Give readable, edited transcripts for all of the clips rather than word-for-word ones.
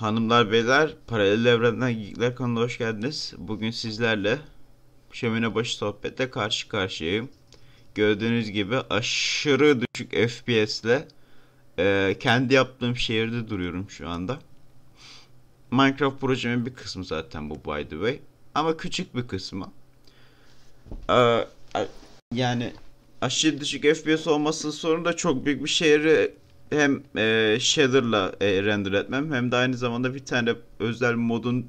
Hanımlar beyler, Paralel Evrenden Geekler kanalına hoş geldiniz. Bugün sizlerle şömine başı sohbette karşı karşıyayım. Gördüğünüz gibi aşırı düşük FPS'le kendi yaptığım şehirde duruyorum şu anda. Minecraft projemin bir kısmı zaten bu, by the way. Ama küçük bir kısmı. Ee, Yani aşırı düşük FPS olmasının sorunu da çok büyük bir şehri hem shader'la render etmem hem de aynı zamanda bir tane özel modun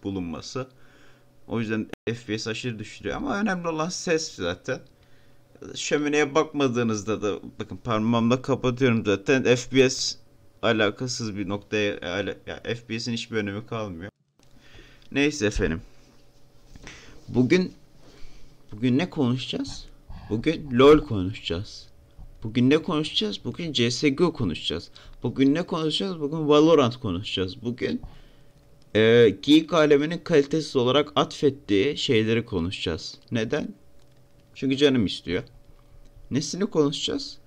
bulunması. O yüzden FPS aşırı düşürüyor ama önemli olan ses zaten. Şömineye bakmadığınızda da bakın parmağımla kapatıyorum zaten, FPS alakasız bir noktaya, ya FPS'in hiçbir önemi kalmıyor. Neyse efendim. Bugün Bugün ne konuşacağız? Bugün LoL konuşacağız. Bugün ne konuşacağız? Bugün CSGO konuşacağız. Bugün ne konuşacağız? Bugün Valorant konuşacağız. Bugün geek aleminin kalitesiz olarak atfettiği şeyleri konuşacağız. Neden? Çünkü canım istiyor. Nesini konuşacağız?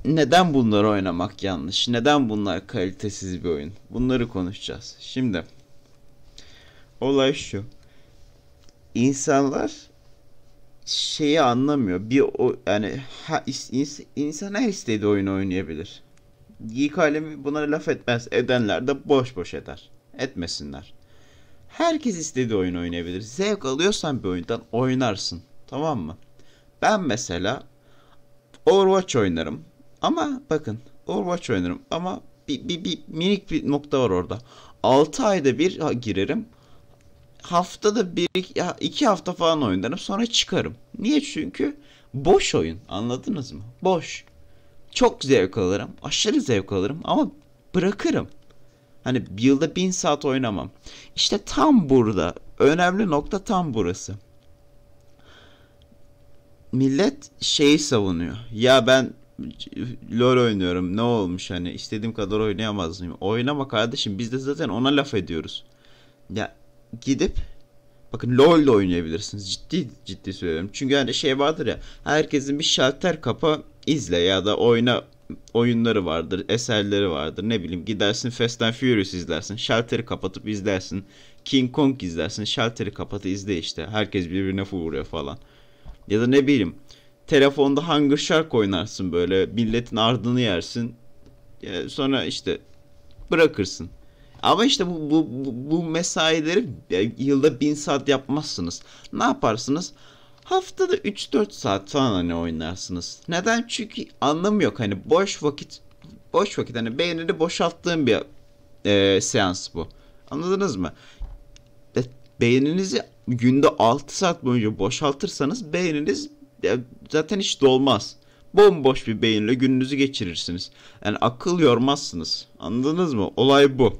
Neden bunları oynamak yanlış? Neden bunlar kalitesiz bir oyun? Bunları konuşacağız. Şimdi olay şu. İnsanlar şeyi anlamıyor. Yani insan her istediği oyunu oynayabilir. Geek alemi buna laf etmez. Edenler de boş boş eder. Etmesinler. Herkes istediği oyunu oynayabilir. Zevk alıyorsan bir oyundan oynarsın. Tamam mı? Ben mesela Overwatch oynarım. Ama bakın, Overwatch oynarım ama bir minik bir nokta var orada. 6 ayda bir girerim. Haftada bir iki hafta falan oynarım, sonra çıkarım. Niye? Çünkü boş oyun, anladınız mı? Boş. Çok zevk alırım, aşırı zevk alırım ama bırakırım. Hani bir yılda 1000 saat oynamam. İşte tam burada önemli nokta, tam burası. Millet şeyi savunuyor. Ya ben LoL oynuyorum, ne olmuş, hani istediğim kadar oynayamaz mıyım? Oynama kardeşim, biz de zaten ona laf ediyoruz. Ya gidip bakın, LoL de oynayabilirsiniz. Ciddi ciddi söylüyorum. Çünkü hani şey vardır ya, herkesin bir şalter kapa izle ya da oyna oyunları vardır, eserleri vardır. Ne bileyim, gidersin Fast and Furious izlersin, şalteri kapatıp izlersin. King Kong izlersin, şalteri kapatıp izle işte. Herkes birbirine vuruyor falan. Ya da ne bileyim, telefonda Hunger Shark oynarsın, böyle milletin ardını yersin. Sonra işte bırakırsın. Ama işte bu mesaileri yılda 1000 saat yapmazsınız. Ne yaparsınız? Haftada 3-4 saat falan hani oynarsınız. Neden? Çünkü anlamı yok. Hani boş vakit hani beynini boşalttığım bir seans bu. Anladınız mı? E, Beyninizi günde 6 saat boyunca boşaltırsanız beyniniz zaten hiç dolmaz. Bomboş bir beyinle gününüzü geçirirsiniz. Yani akıl yormazsınız. Anladınız mı? Olay bu.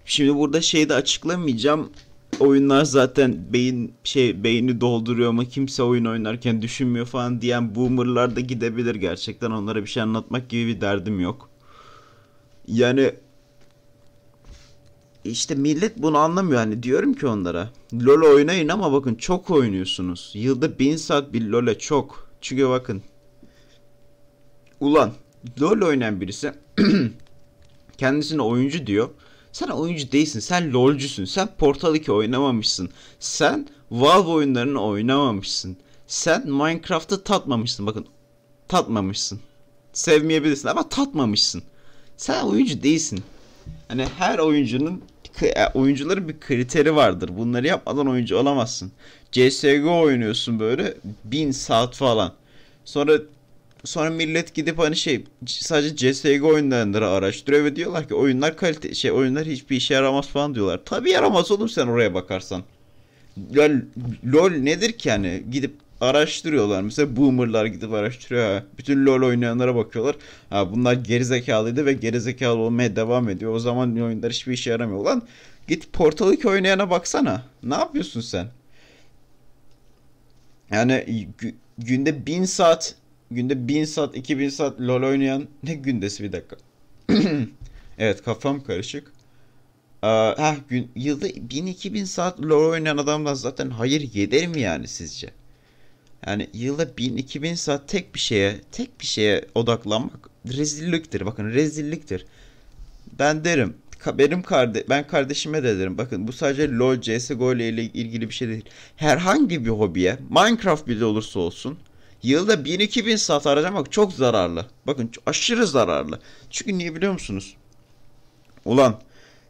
Şimdi burada şeyi de açıklamayacağım. Oyunlar zaten beyni dolduruyor ama kimse oyun oynarken düşünmüyor falan diyen boomerlar da gidebilir gerçekten. Onlara bir şey anlatmak gibi bir derdim yok. Yani işte millet bunu anlamıyor. Hani diyorum ki onlara, LoL oynayın ama bakın çok oynuyorsunuz. Yılda 1000 saat bir LoL'e çok. Çünkü bakın, ulan LoL oynayan birisi kendisine oyuncu diyor. Sen oyuncu değilsin. Sen LoL'cüsün. Sen Portal 2 oynamamışsın. Sen Valve oyunlarını oynamamışsın. Sen Minecraft'ı tatmamışsın. Bakın, tatmamışsın. Sevmeyebilirsin ama tatmamışsın. Sen oyuncu değilsin. Hani her oyuncuların bir kriteri vardır. Bunları yapmadan oyuncu olamazsın. CSGO oynuyorsun böyle 1000 saat falan. Sonra millet gidip hani sadece CS:GO oyunlarını araştırıyor ve diyorlar ki oyunlar hiçbir işe yaramaz falan diyorlar. Tabii yaramaz oğlum, sen oraya bakarsan. Ya, LoL nedir ki, hani gidip araştırıyorlar. Mesela boomerlar gidip araştırıyor. Ha. Bütün LoL oynayanlara bakıyorlar. Ha, bunlar gerizekalıydı ve gerizekalı olmaya devam ediyor. O zaman oyunlar hiçbir işe yaramıyor. Lan git Portal 2 oynayana baksana. Ne yapıyorsun sen? Yani günde 1000 saat 2000 saat LoL oynayan, ne gündesi, bir dakika. Evet, kafam karışık. Yılda 1000-2000 saat LoL oynayan adamdan zaten hayır gelir mi yani sizce? Yani yılda 1000-2000 saat tek bir şeye odaklanmak rezilliktir. Bakın rezilliktir. Ben derim ben kardeşime de derim. Bakın bu sadece LoL, CS:GO ile ilgili bir şey değil. Herhangi bir hobiye, Minecraft bile olursa olsun, yılda 1000-2000 saat harcamak çok zararlı. Bakın aşırı zararlı. Çünkü niye biliyor musunuz? Ulan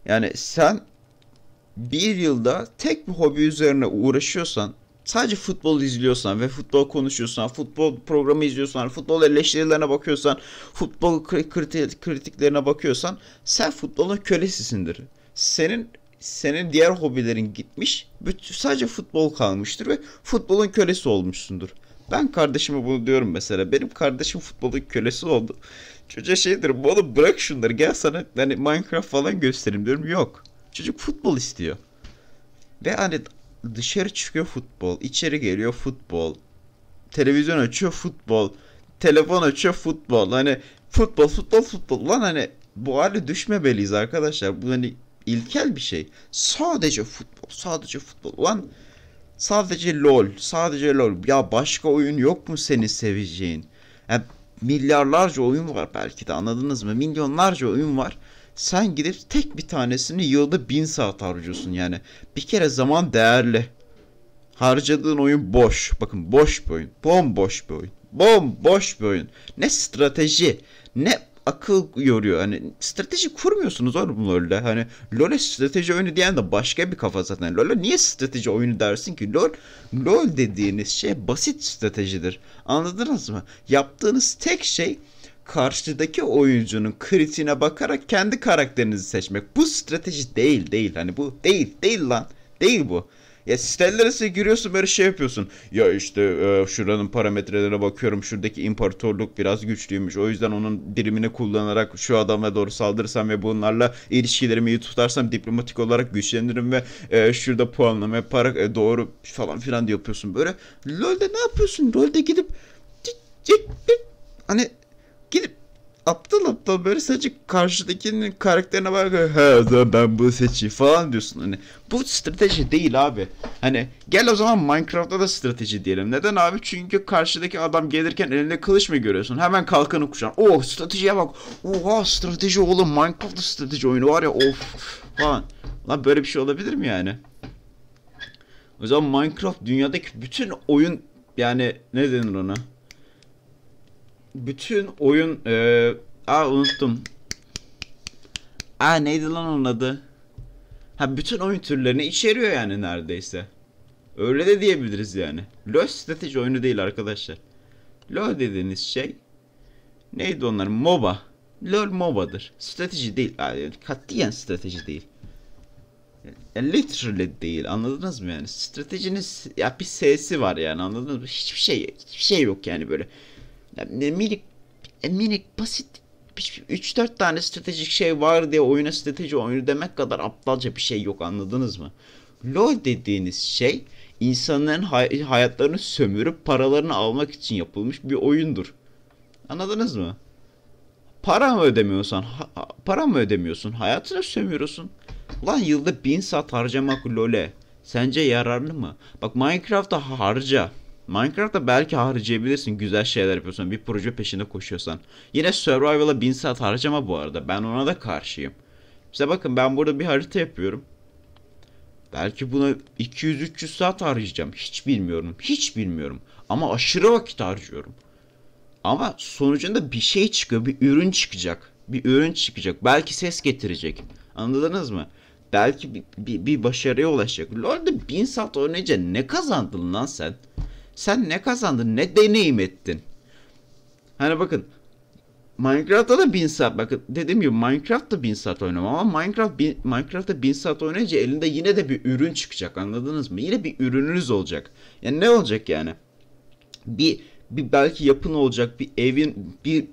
yani sen bir yılda tek bir hobi üzerine uğraşıyorsan, sadece futbol izliyorsan ve futbol konuşuyorsan, futbol programı izliyorsan, futbol eleştirilerine bakıyorsan, futbol kritiklerine bakıyorsan, sen futbolun kölesisindir. Senin diğer hobilerin gitmiş, sadece futbol kalmıştır ve futbolun kölesi olmuşsundur. Ben kardeşime bunu diyorum mesela. Benim kardeşim futbolun kölesi oldu. Çocuğa şey derim, oğlum bırak şunları, gel sana hani Minecraft falan göstereyim diyorum. Yok. Çocuk futbol istiyor. Ve hani dışarı çıkıyor futbol, içeri geliyor futbol, televizyon açıyor futbol, telefon açıyor futbol. Hani futbol, futbol, futbol. Lan hani bu hale düşmemeliyiz arkadaşlar. Bu hani ilkel bir şey. Sadece futbol, sadece futbol. Lan sadece LOL, sadece LOL. Ya başka oyun yok mu senin seveceğin? Yani milyarlarca oyun var belki de, anladınız mı? Milyonlarca oyun var. Sen gidip tek bir tanesini yılda 1000 saat harcıyorsun yani. Bir kere zaman değerli. Harcadığın oyun boş. Bakın boş bir oyun. Bomboş bir oyun. Bomboş bir oyun. Ne strateji, ne akıl yoruyor. Hani strateji kurmuyorsunuz oğlum LoL'de. Hani LoL'e strateji oyunu diyen de başka bir kafa zaten. LoL'e niye strateji oyunu dersin ki? LoL dediğiniz şey basit stratejidir. Anladınız mı? Yaptığınız tek şey karşıdaki oyuncunun kritiğine bakarak kendi karakterinizi seçmek. Bu strateji değil. Hani bu değil lan. Değil bu. Ya sitelere giriyorsun, böyle şey yapıyorsun. Ya işte şuranın parametrelerine bakıyorum. Şuradaki imparatorluk biraz güçlüymüş. O yüzden onun birimini kullanarak şu adama doğru saldırırsam ve bunlarla ilişkilerimi iyi tutarsam diplomatik olarak güçlenirim ve şurada puanlama yaparak doğru falan filan diye yapıyorsun böyle. LoL'de ne yapıyorsun? LoL'de gidip hani gidip aptal böyle sadece karşıdakinin karakterine bakarak he o zaman ben bunu seçeyim falan diyorsun. Hani bu strateji değil abi. Hani gel o zaman Minecraft'ta da strateji diyelim. Neden abi? Çünkü karşıdaki adam gelirken elinde kılıç mı görüyorsun? Hemen kalkanı kuşan. Oh stratejiye bak. Oha strateji oğlum, Minecraft'ta strateji oyunu var ya, of falan. Lan böyle bir şey olabilir mi yani? O zaman Minecraft dünyadaki bütün oyun, yani ne denir ona? Bütün oyun unuttum. Neydi lan onun adı? Ha, bütün oyun türlerini içeriyor yani neredeyse. Öyle de diyebiliriz yani. LoL strateji oyunu değil arkadaşlar. LoL dediğiniz şey neydi onlar? MOBA. LoL MOBA'dır. Strateji değil. Yani katiyen strateji değil. Yani literally değil. Anladınız mı yani? Stratejiniz ya bir S'si var yani, anladınız mı? Hiçbir şey yok yani böyle. Yani minik basit 3-4 tane stratejik şey var diye oyuna strateji oyunu demek kadar aptalca bir şey yok, anladınız mı? LoL dediğiniz şey insanların hayatlarını sömürüp paralarını almak için yapılmış bir oyundur. Anladınız mı? Para mı ödemiyorsun? Hayatını sömürüyorsun. Ulan yılda 1000 saat harcamak LoL'e sence yararlı mı? Bak Minecraft'ta harca. Minecraft'ta belki harcayabilirsin güzel şeyler yapıyorsan, bir proje peşinde koşuyorsan. Yine Survival'a 1000 saat harcama bu arada. Ben ona da karşıyım. İşte bakın ben burada bir harita yapıyorum. Belki buna 200-300 saat harcayacağım. Hiç bilmiyorum. Hiç bilmiyorum. Ama aşırı vakit harcıyorum. Ama sonucunda bir şey çıkıyor. Bir ürün çıkacak. Bir ürün çıkacak. Belki ses getirecek. Anladınız mı? Belki bir başarıya ulaşacak. LoL'de 1000 saat oynayınca ne kazandın lan sen? Sen ne kazandın? Ne deneyim ettin? Hani bakın Minecraft'ta da 1000 saat, bakın dediğim gibi Minecraft'ta 1000 saat oynamam ama Minecraft'ta 1000 saat oynayınca elinde yine de bir ürün çıkacak, anladınız mı? Yine bir ürününüz olacak. Yani ne olacak yani? Bir belki yapın olacak, bir evin bir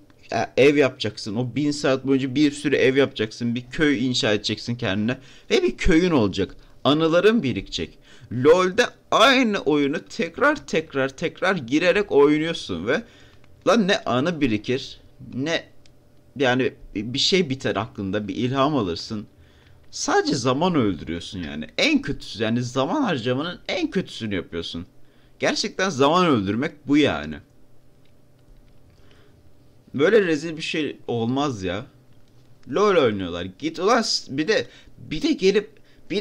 ev yapacaksın. O 1000 saat boyunca bir sürü ev yapacaksın. Bir köy inşa edeceksin kendine ve bir köyün olacak. Anıların birikecek. LoL'de aynı oyunu tekrar girerek oynuyorsun ve lan ne anı birikir, ne yani bir şey biter aklında, bir ilham alırsın. Sadece zaman öldürüyorsun yani. En kötüsü, yani zaman harcamanın en kötüsünü yapıyorsun. Gerçekten zaman öldürmek bu yani. Böyle rezil bir şey olmaz ya. LoL oynuyorlar. Git ulan bir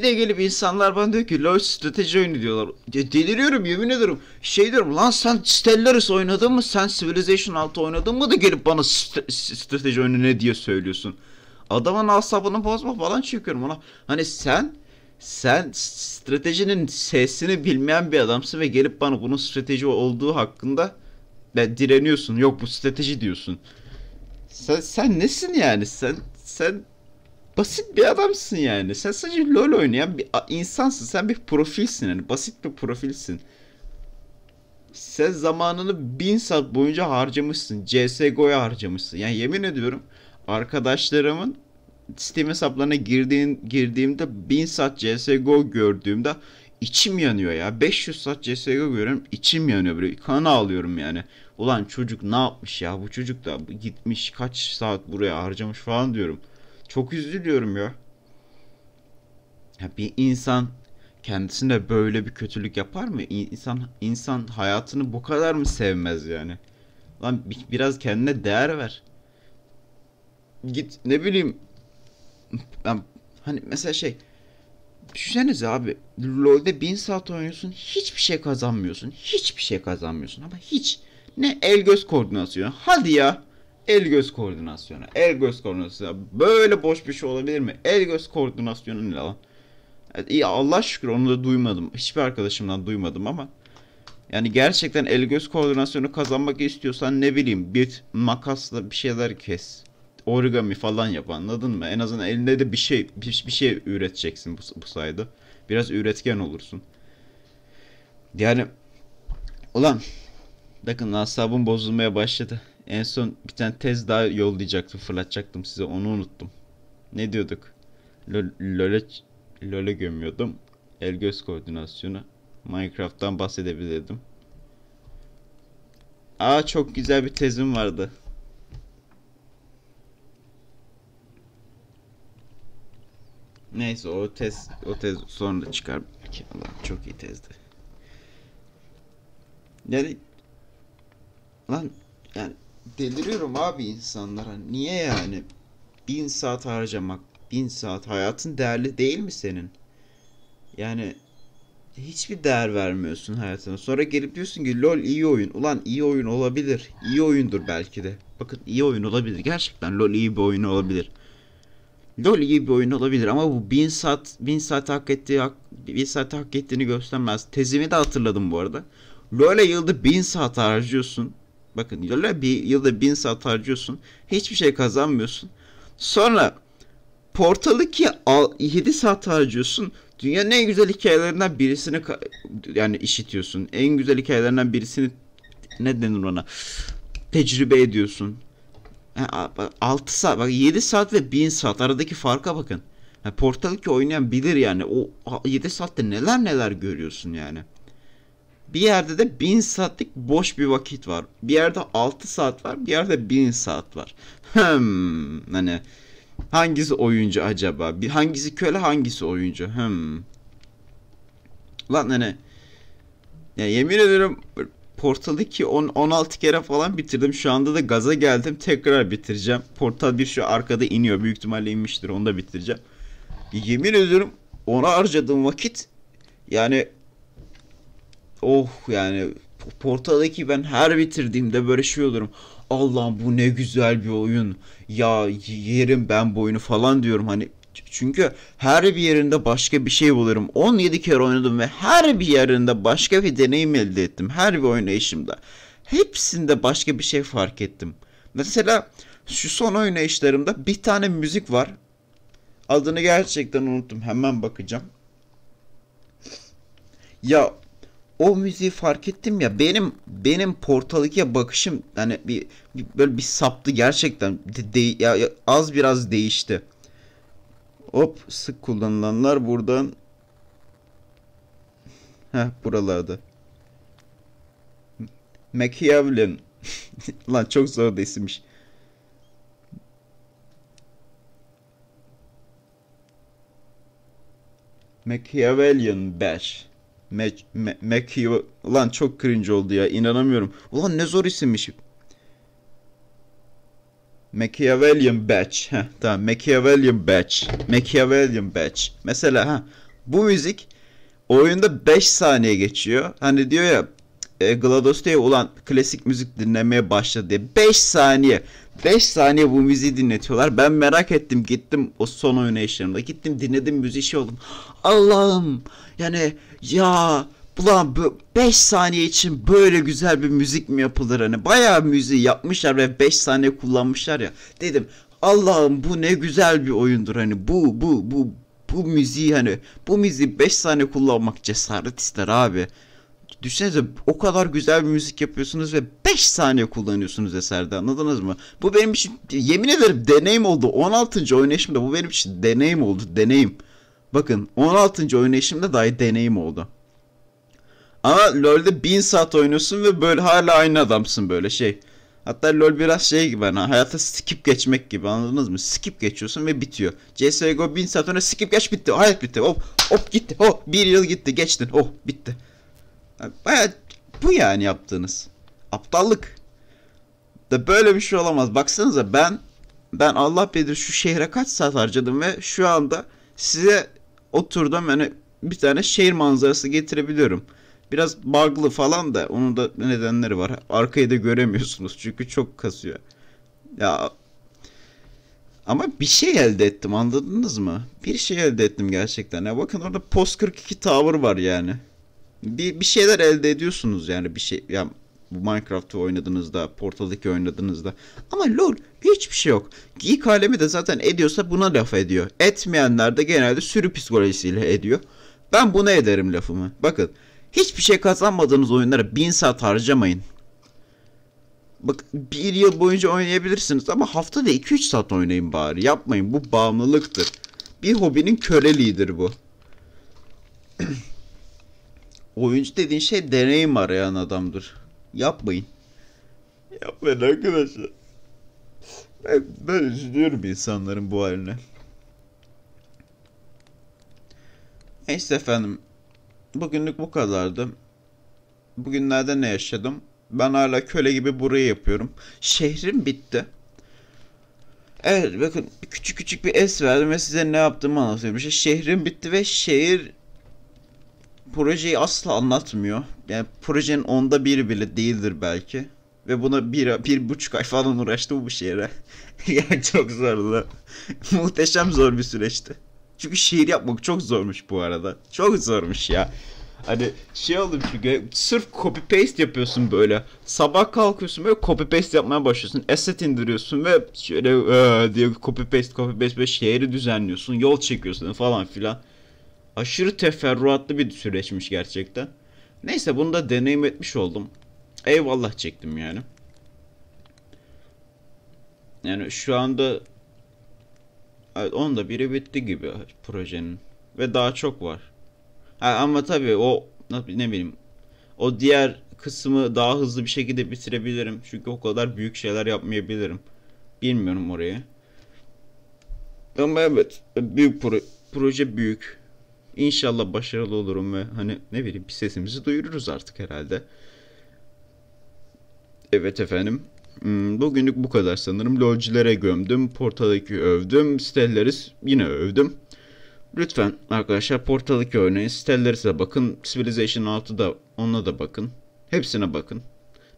de gelip insanlar bana diyor ki LoL strateji oyunu diyorlar. Deliriyorum yemin ederim. Şey diyorum lan sen Stellaris oynadın mı? Sen Civilization 6 oynadın mı da gelip bana strateji oyunu ne diye söylüyorsun? Adamın asabını bozma falan çekiyorum ona. Hani sen stratejinin sesini bilmeyen bir adamsın ve gelip bana bunun strateji olduğu hakkında direniyorsun. Yok bu strateji diyorsun. Sen nesin yani? Sen basit bir adamsın yani. Sen sadece LoL oynayan bir insansın. Sen bir profilsin yani. Basit bir profilsin. Sen zamanını 1000 saat boyunca harcamışsın. CSGO'ya harcamışsın. Yani yemin ediyorum arkadaşlarımın Steam hesaplarına girdiğimde 1000 saat CSGO gördüğümde içim yanıyor ya. 500 saat CSGO görüyorum içim yanıyor böyle. Kan ağlıyorum yani. Ulan çocuk ne yapmış ya? Bu çocuk da gitmiş kaç saat buraya harcamış falan diyorum. Çok üzülüyorum ya. Ya bir insan kendisine böyle bir kötülük yapar mı? İnsan hayatını bu kadar mı sevmez yani? Lan biraz kendine değer ver. Git ne bileyim ben hani mesela düşünsenize abi LoL'de 1000 saat oynuyorsun hiçbir şey kazanmıyorsun. Hiçbir şey kazanmıyorsun ama hiç. Ne el göz koordinasyonu. Hadi ya. El göz koordinasyonu. El göz koordinasyonu. Böyle boş bir şey olabilir mi? El göz koordinasyonu ne lan? Evet, iyi Allah şükür onu da duymadım. Hiçbir arkadaşımdan duymadım ama yani gerçekten el göz koordinasyonu kazanmak istiyorsan ne bileyim bir makasla bir şeyler kes. Origami falan yap anladın mı? En azından elinde de bir şey üreteceksin bu sayede. Biraz üretken olursun. Yani ulan bakın asabım bozulmaya başladı. En son bir tane tez daha yollayacaktım, fırlatacaktım size onu unuttum. Ne diyorduk? LoL'e LoL'e gömüyordum. El göz koordinasyonu. Minecraft'tan bahsedebilirdim. Aa çok güzel bir tezim vardı. Neyse o tez sonra çıkar. Allah çok iyi tezdi. Yani lan yani deliriyorum abi insanlara. Niye yani? 1000 saat harcamak. 1000 saat hayatın değerli değil mi senin? Yani hiçbir değer vermiyorsun hayatına. Sonra gelip diyorsun ki LoL iyi oyun. Ulan iyi oyun olabilir. İyi oyundur belki de. Bakın iyi oyun olabilir. Gerçekten LoL iyi bir oyun olabilir. LoL iyi bir oyun olabilir ama bu 1000 saat hak ettiği 1000 saat hak ettiğini göstermez. Tezimi de hatırladım bu arada. LoL'e yılda 1000 saat harcıyorsun. Bakın LoL'e bir yılda 1000 saat harcıyorsun. Hiçbir şey kazanmıyorsun. Sonra Portal 2'ye 7 saat harcıyorsun. Dünyanın en güzel hikayelerinden birisini yani işitiyorsun. En güzel hikayelerinden birisini ne denir ona? Tecrübe ediyorsun. 6 saat bak 7 saat ve 1000 saat aradaki farka bakın. Portal 2 oynayan bilir yani o 7 saatte neler neler görüyorsun yani. Bir yerde de 1000 saatlik boş bir vakit var. Bir yerde 6 saat var, bir yerde 1000 saat var. Hani hangisi oyuncu acaba? Hangisi köle, hangisi oyuncu? Lan hani ya yemin ederim Portal 2 16 kere falan bitirdim. Şu anda da gaza geldim. Tekrar bitireceğim. Portal 1 şu arkada iniyor. Büyük ihtimalle inmiştir. Onu da bitireceğim. Yemin ediyorum ona harcadığım vakit yani yani Portal 2 ben her bitirdiğimde böyle şey olurum. Allah'ım bu ne güzel bir oyun. Ya yerim ben bu oyunu falan diyorum hani çünkü her bir yerinde başka bir şey bulurum. 17 kere oynadım ve her bir yerinde başka bir deneyim elde ettim. Her bir oynayışımda. Hepsinde başka bir şey fark ettim. Mesela şu son oynayışlarımda bir tane müzik var. Adını gerçekten unuttum. Hemen bakacağım. Ya o müziği fark ettim ya benim Portal 2'ye bakışım hani böyle bir saptı gerçekten ya az biraz değişti. Hop sık kullanılanlar buradan buralarda. Machiavellian. Lan çok zor da isimmiş. Machiavellian Bash. Ulan çok cringe oldu ya inanamıyorum. Ulan ne zor isimmiş. Machiavellian Batch. Heh, tamam, Machiavellian Batch. Machiavellian Batch. Mesela bu müzik oyunda 5 saniye geçiyor. Hani diyor ya GLaDOS diye ulan klasik müzik dinlemeye başladı diye. 5 saniye. 5 saniye bu müziği dinletiyorlar. Ben merak ettim, gittim o son oynayışlarımda. Gittim dinledim, müziği şey oldum. Allah'ım yani ya ulan 5 saniye için böyle güzel bir müzik mi yapılır? Hani bayağı müziği yapmışlar ve 5 saniye kullanmışlar ya. Dedim Allah'ım bu ne güzel bir oyundur. Hani bu müziği, hani bu müziği 5 saniye kullanmak cesaret ister abi. Düşünsenize, o kadar güzel bir müzik yapıyorsunuz ve 5 saniye kullanıyorsunuz eserde, anladınız mı? Bu benim için yemin ederim deneyim oldu. 16. oynayışımda bu benim için deneyim oldu. Deneyim. Bakın 16. oynayışımda dahi deneyim oldu. Ama LoL'de 1000 saat oynuyorsun ve böyle hala aynı adamsın böyle şey. Hatta LoL biraz şey gibi, hani hayata skip geçmek gibi, anladınız mı? Skip geçiyorsun ve bitiyor. CSGO 1000 saat oyna, skip geç, bitti. Hayat bitti. Hop hop gitti. Hop bir yıl gitti, geçtin. Oh bitti. Baya bu yani yaptığınız. Aptallık. Da böyle bir şey olamaz. Baksanıza ben Allah bilir şu şehre kaç saat harcadım ve şu anda size oturdum hani bir tane şehir manzarası getirebiliyorum. Biraz bug'lı falan da onun da nedenleri var. Arkayı da göremiyorsunuz çünkü çok kasıyor. Ya ama bir şey elde ettim, anladınız mı? Bir şey elde ettim gerçekten. Ya bakın orada Post 42 Tower var yani. Bir şeyler elde ediyorsunuz yani, bir şey ya, bu Minecraft'ı oynadığınızda, Portal 2 oynadığınızda. Ama LoL hiçbir şey yok. Geek alemi de zaten ediyorsa buna laf ediyor. Etmeyenler de genelde sürü psikolojisiyle ediyor. Ben buna ederim lafımı. Bakın hiçbir şey kazanmadığınız oyunlara 1000 saat harcamayın. Bak bir yıl boyunca oynayabilirsiniz ama haftada 2-3 saat oynayın bari. Yapmayın, bu bağımlılıktır. Bir hobinin köleliğidir bu. Oyuncu dediğin şey deneyim arayan adamdır. Yapmayın. Yapmayın arkadaşlar. Ben üzülüyorum insanların bu haline. Neyse efendim. Bugünlük bu kadardı. Bugünlerde ne yaşadım? Ben hala köle gibi burayı yapıyorum. Şehrim bitti. Evet bakın, küçük küçük bir es verdim ve size ne yaptığımı anlatıyorum. İşte şehrim bitti ve şehir projeyi asla anlatmıyor. Yani projenin onda biri bile değildir belki. Ve buna bir buçuk ay falan uğraştım bu şehre. Yani çok zordu. Muhteşem zor bir süreçti. Çünkü şehir yapmak çok zormuş bu arada. Çok zormuş ya. Hani şey oldu çünkü sırf copy paste yapıyorsun böyle. Sabah kalkıyorsun böyle copy paste yapmaya başlıyorsun. Asset indiriyorsun ve şöyle diye copy paste böyle şehri düzenliyorsun. Yol çekiyorsun falan filan. Aşırı teferruatlı bir süreçmiş gerçekten. Neyse bunu da deneyim etmiş oldum. Eyvallah çektim yani. Yani şu anda evet, onda biri bitti gibi projenin. Ve daha çok var. Ama tabii o ne bileyim, o diğer kısmı daha hızlı bir şekilde bitirebilirim. Çünkü o kadar büyük şeyler yapmayabilirim. Bilmiyorum orayı. Ama evet, büyük proje büyük. İnşallah başarılı olurum ve hani ne bileyim bir sesimizi duyururuz artık herhalde. Evet efendim. Bugünlük bu kadar sanırım. LoL'cilere gömdüm. Portal 2 övdüm. Stellaris yine övdüm. Lütfen arkadaşlar Portal 2 oynayın. Stellaris'e bakın. Civilization 6'da ona da bakın. Hepsine bakın.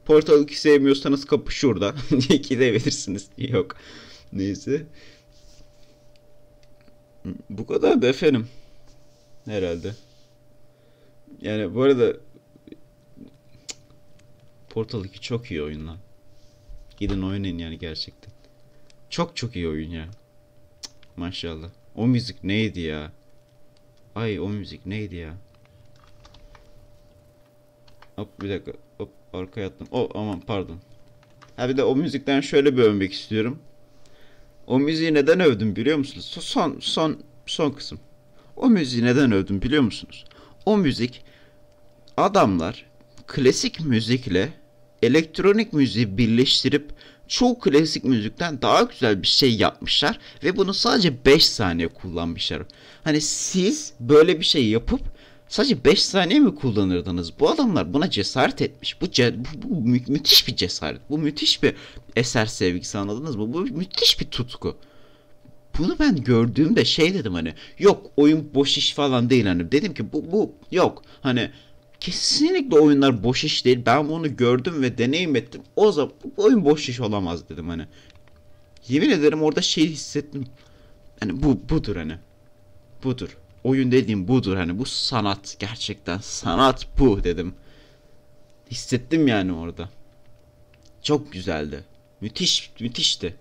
Portal 2 sevmiyorsanız kapı şurada. 2 de verirsiniz. Yok. Neyse. Bu kadar da efendim. Herhalde. Yani bu arada Portal 2 çok iyi oyun lan. Gidin oynayın yani gerçekten. Çok çok iyi oyun ya. Maşallah. O müzik neydi ya? Ay o müzik neydi ya? Hop bir dakika. Hop arkaya attım. Oh aman pardon. Ha bir de o müzikten şöyle bir övmek istiyorum. O müziği neden övdüm biliyor musunuz? Son kısım. O müziği neden övdüm biliyor musunuz? O müzik, adamlar klasik müzikle elektronik müziği birleştirip çoğu klasik müzikten daha güzel bir şey yapmışlar ve bunu sadece 5 saniye kullanmışlar. Hani siz böyle bir şey yapıp Sadece 5 saniye mi kullanırdınız? Bu adamlar buna cesaret etmiş. Bu müthiş bir cesaret. Bu müthiş bir eser sevgisi, anladınız mı? Bu müthiş bir tutku. Bunu ben gördüğümde şey dedim, hani yok oyun boş iş falan değil, hani dedim ki bu yok, hani kesinlikle oyunlar boş iş değil, ben bunu gördüm ve deneyim ettim, o zaman bu oyun boş iş olamaz dedim, hani yemin ederim orada şey hissettim, hani budur, hani budur oyun dediğim, budur, hani bu sanat, gerçekten sanat bu dedim, hissettim yani orada, çok güzeldi, müthişti.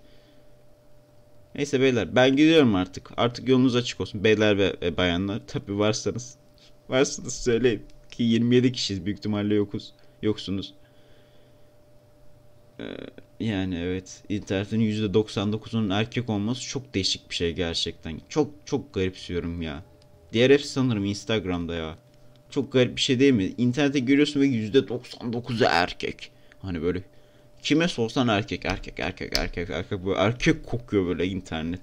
Neyse beyler, ben gidiyorum artık. Artık yolunuz açık olsun beyler ve bayanlar. Tabi varsanız. Varsınız söyleyin. Ki 27 kişiyiz, büyük ihtimalle yoksunuz. Ee, Yani evet, internetin %99'unun erkek olması çok değişik bir şey gerçekten. Çok çok garipsiyorum ya. Diğer hepsi sanırım Instagram'da ya. Çok garip bir şey değil mi? İnternete giriyorsun ve %99'u erkek. Hani böyle kime sorsan erkek, böyle erkek kokuyor böyle internet.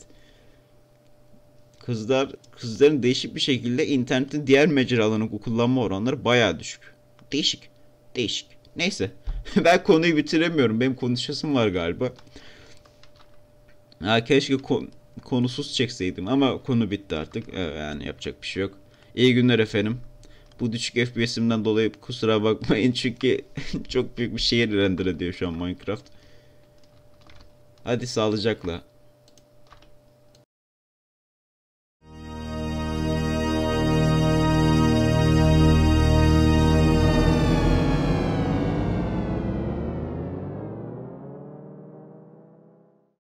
Kızların değişik bir şekilde internetin diğer mecralarını kullanma oranları bayağı düşük. Değişik. Değişik. Neyse. Ben konuyu bitiremiyorum. Benim konuşasım var galiba. Ha, keşke konusuz çekseydim ama konu bitti artık. Yani yapacak bir şey yok. İyi günler efendim. Bu düşük FPS'imden dolayı kusura bakmayın çünkü çok büyük bir şehir render ediyor şu an Minecraft. Hadi sağlıcakla.